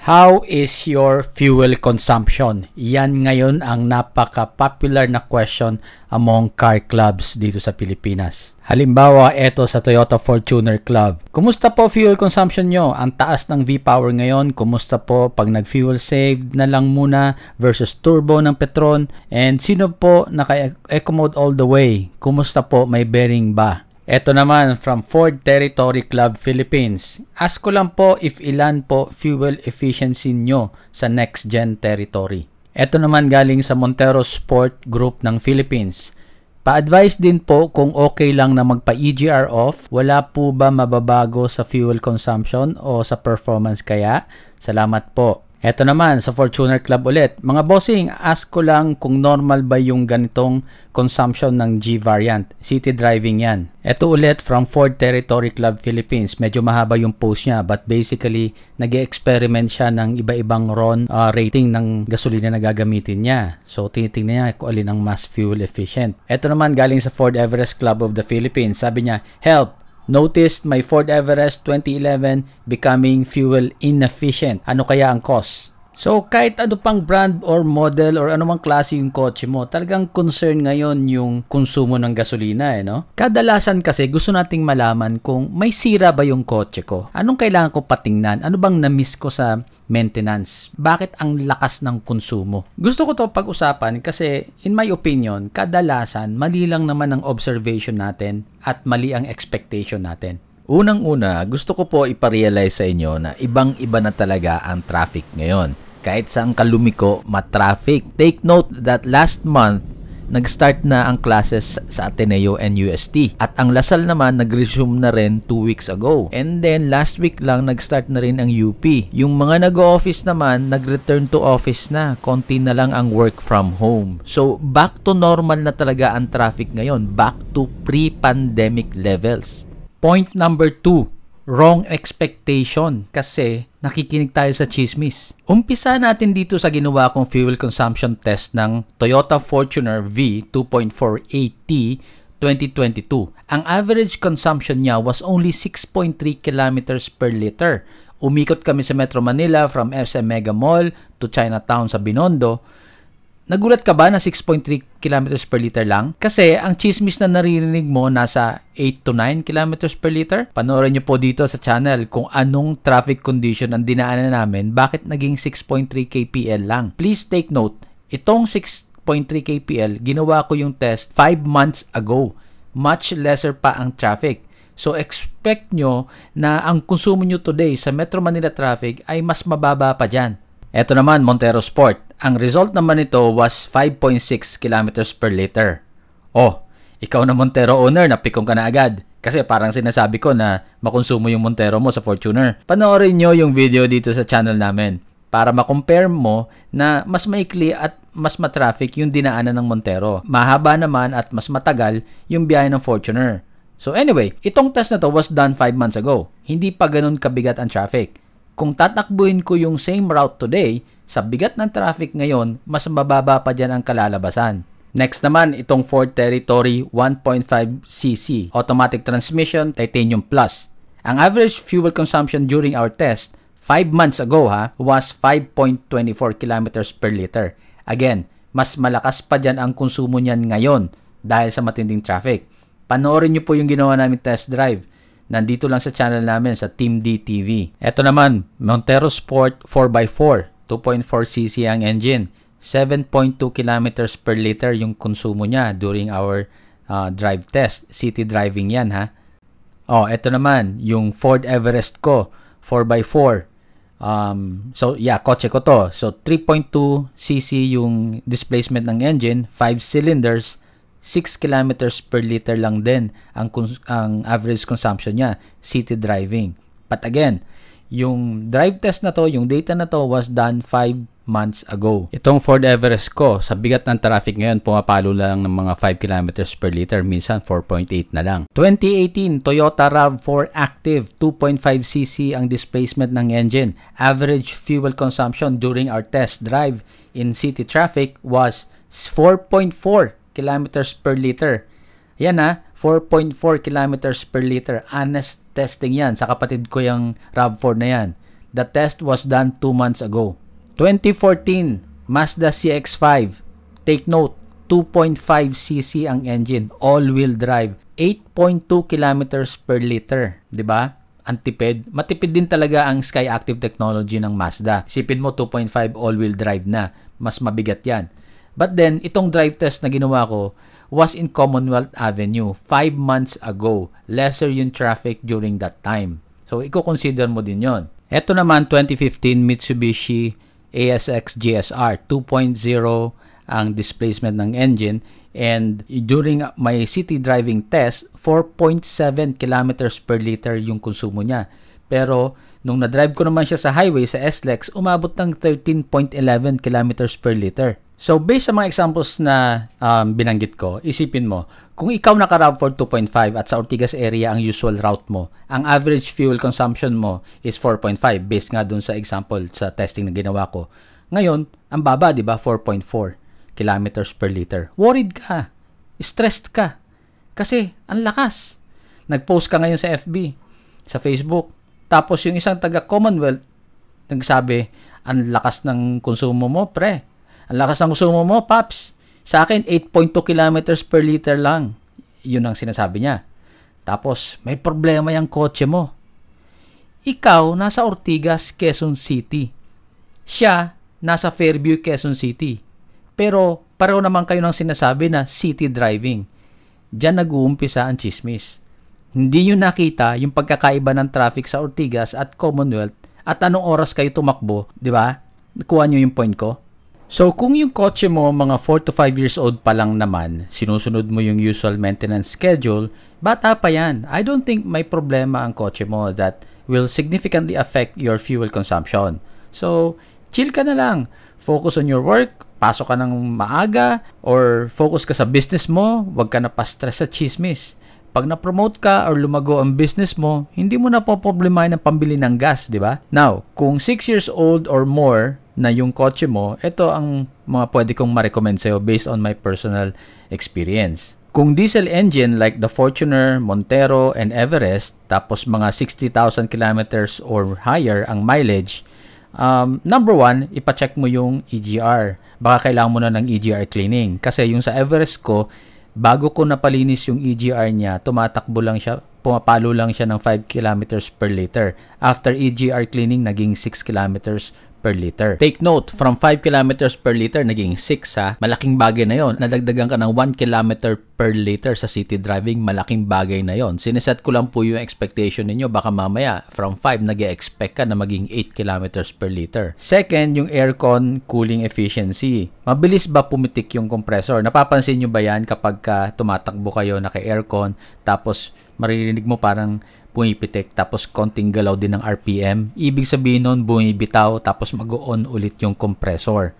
How is your fuel consumption? Yan ngayon ang napaka-popular na question among car clubs dito sa Pilipinas. Halimbawa, eto sa Toyota Fortuner Club. Kumusta po fuel consumption nyo? Ang taas ng V-Power ngayon. Kumusta po pag nag-fuel save na lang muna versus turbo ng Petron? And sino po naka-eco mode all the way? Kumusta po, may bearing ba? Ito naman from Ford Territory Club Philippines. Ask ko lang po if ilan po fuel efficiency nyo sa next gen territory. Ito naman galing sa Montero Sport Group ng Philippines. Pa-advise din po kung okay lang na magpa-EGR off. Wala po ba mababago sa fuel consumption o sa performance kaya? Salamat po. Ito naman sa Fortuner Club ulit. Mga bossing, ask ko lang kung normal ba yung ganitong consumption ng G variant. City driving yan. Ito ulit from Ford Territory Club Philippines. Medyo mahaba yung post niya but basically nag-experiment siya ng iba-ibang RON rating ng gasolina na gagamitin niya. So tinitingnan niya kung alin ang mas fuel efficient. Ito naman galing sa Ford Everest Club of the Philippines. Sabi niya, help! Noticed my Ford Everest 2011 becoming fuel inefficient. Ano kaya ang cause? So, kahit ano pang brand or model or anumang klase yung kotse mo, talagang concern ngayon yung konsumo ng gasolina, no? Kadalasan kasi gusto nating malaman kung may sira ba yung kotse ko. Anong kailangan ko patingnan? Ano bang na-miss ko sa maintenance? Bakit ang lakas ng konsumo? Gusto ko to pag-usapan kasi in my opinion, kadalasan mali lang naman ang observation natin at mali ang expectation natin. Unang-una, gusto ko po iparealize sa inyo na ibang-iba na talaga ang traffic ngayon. Kahit saan ka lumiko, ma-traffic. Take note that last month, nag-start na ang classes sa Ateneo and UST. At ang Lasal naman, nag-resume na rin 2 weeks ago. And then, last week lang, nag-start na rin ang UP. Yung mga nag-office naman, nag-return to office na. Konti na lang ang work from home. So, back to normal na talaga ang traffic ngayon. Back to pre-pandemic levels. Point number 2, wrong expectation kasi nakikinig tayo sa chismis. Umpisa natin dito sa ginawa kong fuel consumption test ng Toyota Fortuner V 2.4AT 2022. Ang average consumption niya was only 6.3 kilometers per liter. Umikot kami sa Metro Manila from SM Mega Mall to Chinatown sa Binondo. Nagulat ka ba na 6.3 kilometers per liter lang? Kasi ang chismis na naririnig mo nasa 8 to 9 kilometers per liter. Panoorin nyo po dito sa channel kung anong traffic condition ang dinaanan namin, bakit naging 6.3 kpl lang. Please take note, itong 6.3 kpl, ginawa ko yung test 5 months ago. Much lesser pa ang traffic. So expect nyo na ang konsumo nyo today sa Metro Manila traffic ay mas mababa pa dyan. Ito naman, Montero Sport. Ang result naman nito was 5.6 kilometers per liter. Oh, ikaw na Montero owner, napikong ka na agad. Kasi parang sinasabi ko na makonsumo yung Montero mo sa Fortuner. Panoorin nyo yung video dito sa channel namin para makompare mo na mas maikli at mas matraffic yung dinaanan ng Montero. Mahaba naman at mas matagal yung biyahe ng Fortuner. So anyway, itong test na to was done 5 months ago. Hindi pa ganun kabigat ang traffic. Kung tatakbuhin ko yung same route today, sa bigat ng traffic ngayon, mas mababa pa dyan ang kalalabasan. Next naman, itong Ford Territory 1.5cc automatic transmission titanium plus. Ang average fuel consumption during our test 5 months ago was 5.24 kilometers per liter. Again, mas malakas pa dyan ang konsumo niyan ngayon dahil sa matinding traffic. Panoorin nyo po yung ginawa namin test drive. Nandito lang sa channel namin sa Team D TV. Ito naman, Montero Sport 4x4, 2.4cc ang engine. 7.2 kilometers per liter yung konsumo niya during our drive test. City driving yan Oh, ito naman, yung Ford Everest ko, 4x4. So, yeah, kotse ko to. So, 3.2cc yung displacement ng engine, 5 cylinders, 6 kilometers per liter lang din ang average consumption niya, city driving. But again, yung drive test na to, yung data na to was done 5 months ago. Itong Ford Everest ko, sa bigat ng traffic ngayon, pumapalo lang ng mga 5 kilometers per liter, minsan 4.8 na lang. 2018, Toyota RAV4 Active, 2.5cc ang displacement ng engine. Average fuel consumption during our test drive in city traffic was 4.4 kilometers per liter. Yan 4.4 kilometers per liter. Honest testing yan. Sa kapatid ko yung RAV4 na yan. The test was done 2 months ago. 2014, Mazda CX-5. Take note, 2.5cc ang engine, all-wheel drive, 8.2 kilometers per liter, 'di ba? Ang tipid. Matipid din talaga ang Skyactiv technology ng Mazda. Isipin mo 2.5 all-wheel drive na, mas mabigat 'yan. But then, itong drive test na ginawa ko was in Commonwealth Avenue 5 months ago. Lesser yung traffic during that time. So, i-consider mo din yon. Ito naman, 2015 Mitsubishi ASX GSR 2.0 ang displacement ng engine. And during my city driving test, 4.7 kilometers per liter yung konsumo niya. Pero, nung na-drive ko naman siya sa highway, sa SLEX, umabot ng 13.11 kilometers per liter. So, based sa mga examples na binanggit ko, isipin mo, kung ikaw naka-route for 2.5 at sa Ortigas area ang usual route mo, ang average fuel consumption mo is 4.5 based nga dun sa example sa testing na ginawa ko. Ngayon, ang baba, di ba? 4.4 kilometers per liter. Worried ka. Stressed ka. Kasi, ang lakas. Nag-post ka ngayon sa FB, sa Facebook. Tapos, yung isang taga-Commonwealth, nagsabi, ang lakas ng konsumo mo, pre. Ang lakas ng konsumo mo, paps. Sa akin, 8.2 kilometers per liter lang. Yun ang sinasabi niya. Tapos, may problema yung kotse mo. Ikaw, nasa Ortigas, Quezon City. Siya, nasa Fairview, Quezon City. Pero, pareho naman kayo ng sinasabi na city driving. Diyan nag-uumpisa ang chismis. Hindi nyo nakita yung pagkakaiba ng traffic sa Ortigas at Commonwealth at anong oras kayo tumakbo, di ba? Nakuha nyo yung point ko? So, kung yung kotse mo mga 4 to 5 years old pa lang naman, sinusunod mo yung usual maintenance schedule, bata pa yan. I don't think may problema ang kotse mo that will significantly affect your fuel consumption. So, chill ka na lang. Focus on your work, pasok ka ng maaga, or focus ka sa business mo, huwag ka na pa-stress sa chismis. Pag na-promote ka or lumago ang business mo, hindi mo na po problemahin ang pambili ng gas, di ba? Now, kung 6 years old or more na yung kotse mo, ito ang mga pwede kong ma-recommend sa'yo based on my personal experience. Kung diesel engine like the Fortuner, Montero, and Everest, tapos mga 60,000 kilometers or higher ang mileage, number one, ipacheck mo yung EGR. Baka kailangan mo na ng EGR cleaning. Kasi yung sa Everest ko, bago ko napalinis yung EGR niya, tumatakbo lang siya, pumapalo lang siya ng 5 kilometers per liter. After EGR cleaning, naging 6 kilometers per liter. Take note, from 5 kilometers per liter, naging 6 ha. Malaking bagay na yon. Nadagdagan ka ng 1 kilometer per liter sa city driving, malaking bagay na yon. Sineset ko lang po yung expectation ninyo. Baka mamaya, from 5, nag-expect ka na maging 8 kilometers per liter. Second, yung aircon cooling efficiency. Mabilis ba pumitik yung compressor? Napapansin nyo ba yan kapag tumatakbo kayo naka-aircon, tapos maririnig mo parang pumipitik, tapos konting galaw din ng RPM. Ibig sabihin nun, bumibitaw, tapos mag-on ulit yung compressor.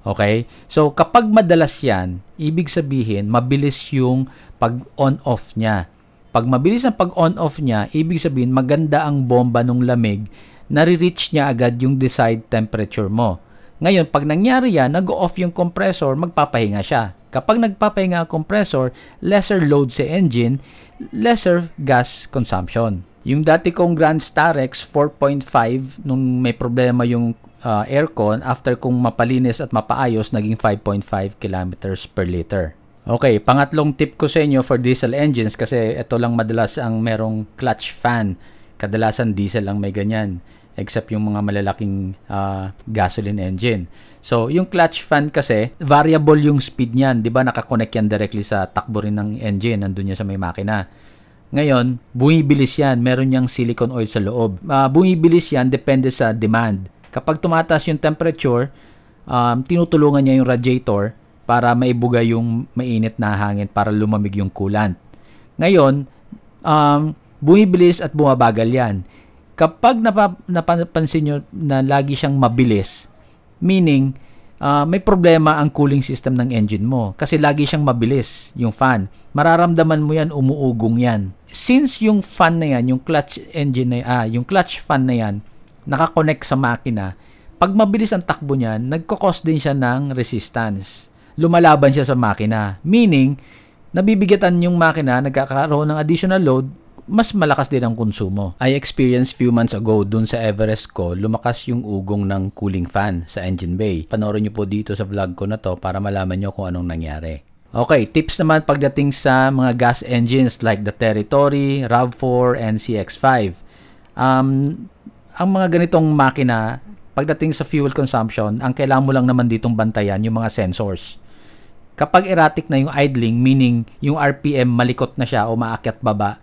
Okay? So, kapag madalas yan, ibig sabihin, mabilis yung pag-on-off niya. Pag mabilis ang pag-on-off niya, ibig sabihin, maganda ang bomba ng lamig, nare-reach niya agad yung desired temperature mo. Ngayon, pag nangyari yan, nag-off yung compressor, magpapahinga siya. Kapag nagpapahinga ang compressor, lesser load sa engine, lesser gas consumption. Yung dati kong Grand Starex 4.5, nung may problema yung aircon, after kong mapalinis at mapaayos, naging 5.5 kilometers per liter. Okay, pangatlong tip ko sa inyo for diesel engines, kasi ito lang madalas ang merong clutch fan. Kadalasan diesel lang may ganyan, except yung mga malalaking gasoline engine. So, yung clutch fan kasi, variable yung speed niyan. Di ba nakakonect yan directly sa takbo rin ng engine, nandun yan sa may makina. Ngayon, bumibilis yan. Meron niyang silicone oil sa loob. Bumibilis yan, depende sa demand. Kapag tumataas yung temperature, tinutulungan niya yung radiator para maibuga yung mainit na hangin para lumamig yung coolant. Ngayon, bumibilis at bumabagal yan. Kapag napapansin nyo na lagi siyang mabilis, meaning, may problema ang cooling system ng engine mo. Kasi lagi siyang mabilis, yung fan. Mararamdaman mo yan, umuugong yan. Since yung fan na yan, yung clutch engine na yung clutch fan na yan, nakakonect sa makina, pag mabilis ang takbo niyan, nagkakos din siya ng resistance. Lumalaban siya sa makina. Meaning, nabibigatan yung makina, nagkakaroon ng additional load, mas malakas din ang konsumo. I experienced few months ago dun sa Everest ko, lumakas yung ugong ng cooling fan sa engine bay. Panoorin nyo po dito sa vlog ko na to para malaman nyo kung anong nangyari. Okay, tips naman pagdating sa mga gas engines like the Territory, RAV4, and CX-5. Ang mga ganitong makina, pagdating sa fuel consumption, ang kailangan mo lang naman ditong bantayan yung mga sensors. Kapag erratic na yung idling, meaning yung RPM malikot na siya o maakyat baba,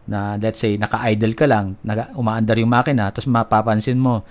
na let's say naka-idle ka lang, umaandar yung makina, tapos mapapansin mo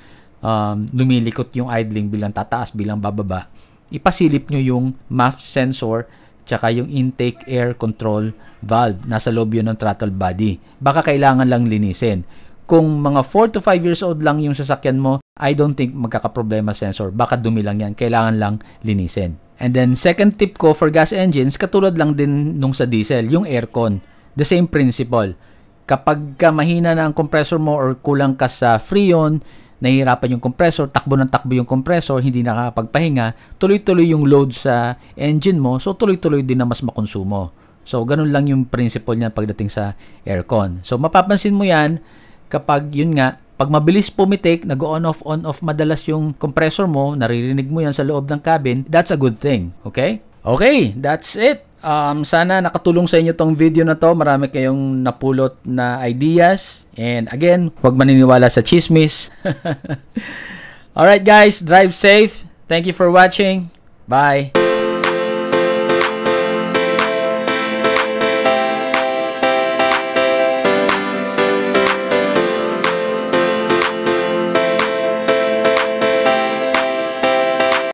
lumilikot yung idling bilang tataas, bilang bababa, ipasilip nyo yung MAF sensor tsaka yung intake air control valve. Nasa loob yun ng throttle body. Baka kailangan lang linisin. Kung mga 4 to 5 years old lang yung sasakyan mo, I don't think magkakaproblema sensor. Baka dumi lang yan. Kailangan lang linisin. And then, second tip ko for gas engines, katulad lang din nung sa diesel, yung aircon. The same principle. Kapag mahina na ang compressor mo or kulang ka sa freon, nahihirapan yung compressor, takbo ng takbo yung compressor, hindi nakakapagpahinga, tuloy-tuloy yung load sa engine mo, so tuloy-tuloy din na mas makonsumo. So, ganun lang yung principle niya pagdating sa aircon. So, mapapansin mo yan, kapag yun nga, pag mabilis pumitik, nag-on off madalas yung compressor mo, naririnig mo yan sa loob ng cabin, that's a good thing. Okay? Okay, that's it. Sana nakatulong sa inyo tong video na to. Marami kayong napulot na ideas. And again, huwag maniniwala sa chismis. Alright guys, drive safe. Thank you for watching. Bye.